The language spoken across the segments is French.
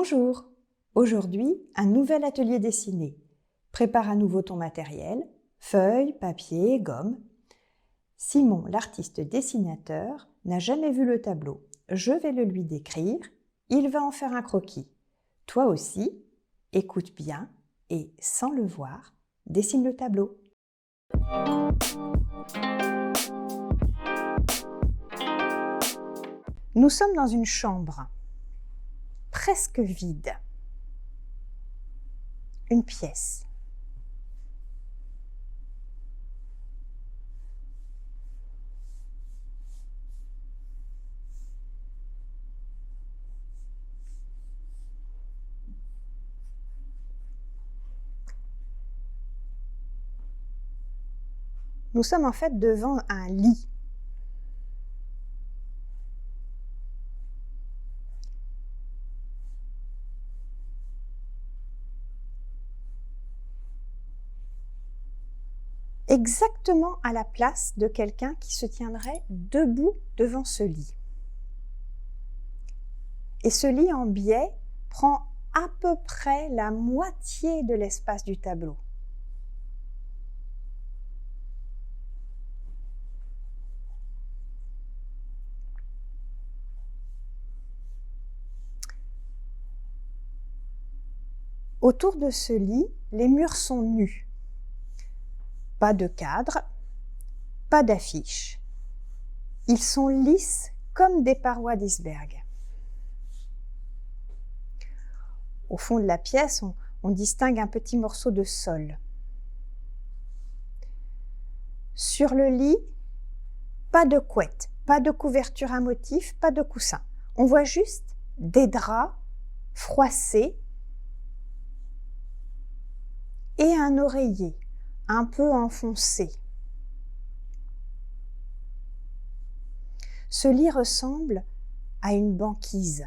Bonjour! Aujourd'hui, un nouvel atelier dessiné. Prépare à nouveau ton matériel, feuilles, papier, gomme. Simon, l'artiste dessinateur, n'a jamais vu le tableau. Je vais le lui décrire, il va en faire un croquis. Toi aussi, écoute bien et, sans le voir, dessine le tableau. Nous sommes dans une chambre, presque vide. Une pièce. Nous sommes en fait devant un lit. Exactement à la place de quelqu'un qui se tiendrait debout devant ce lit. Et ce lit en biais prend à peu près la moitié de l'espace du tableau. Autour de ce lit, les murs sont nus. Pas de cadre, pas d'affiche. Ils sont lisses comme des parois d'iceberg. Au fond de la pièce, on distingue un petit morceau de sol. Sur le lit, pas de couette, pas de couverture à motif, pas de coussin. On voit juste des draps froissés et un oreiller un peu enfoncé. Ce lit ressemble à une banquise.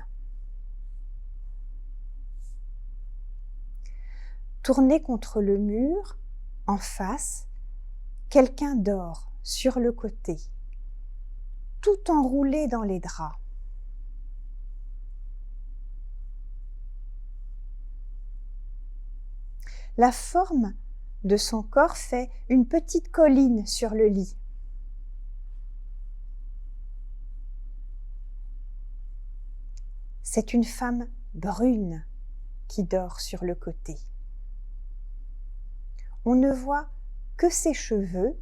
Tourné contre le mur, en face, quelqu'un dort sur le côté, tout enroulé dans les draps. La forme de son corps fait une petite colline sur le lit. C'est une femme brune qui dort sur le côté. On ne voit que ses cheveux,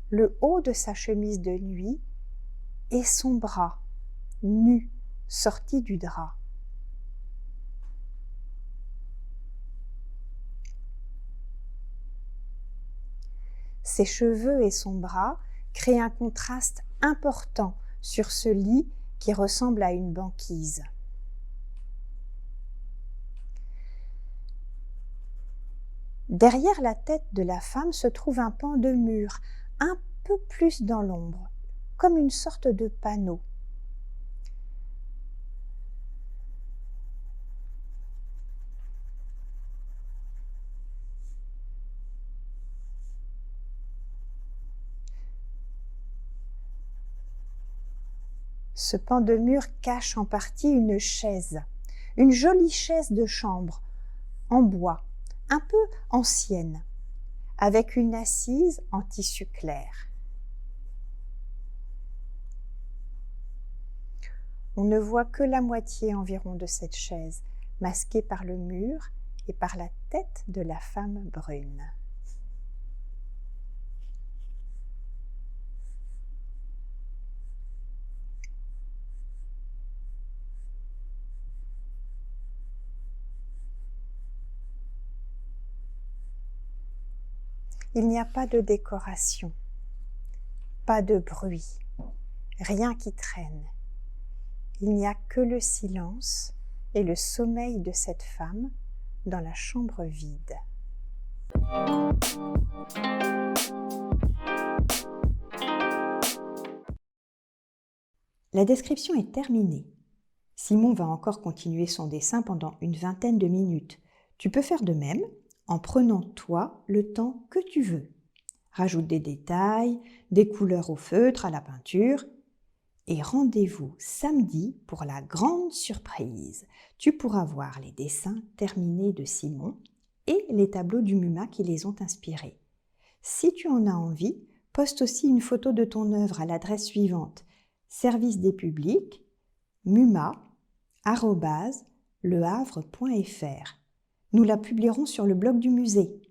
le haut de sa chemise de nuit et son bras nu sorti du drap. Ses cheveux et son bras créent un contraste important sur ce lit qui ressemble à une banquise. Derrière la tête de la femme se trouve un pan de mur, un peu plus dans l'ombre, comme une sorte de panneau. Ce pan de mur cache en partie une chaise, une jolie chaise de chambre, en bois, un peu ancienne, avec une assise en tissu clair. On ne voit que la moitié environ de cette chaise, masquée par le mur et par la tête de la femme brune. Il n'y a pas de décoration, pas de bruit, rien qui traîne. Il n'y a que le silence et le sommeil de cette femme dans la chambre vide. La description est terminée. Simon va encore continuer son dessin pendant une vingtaine de minutes. Tu peux faire de même en prenant, toi, le temps que tu veux. Rajoute des détails, des couleurs au feutre, à la peinture. Et rendez-vous samedi pour la grande surprise. Tu pourras voir les dessins terminés de Simon et les tableaux du MUMA qui les ont inspirés. Si tu en as envie, poste aussi une photo de ton œuvre à l'adresse suivante: service des publics, muma@lehavre.fr. Nous la publierons sur le blog du musée.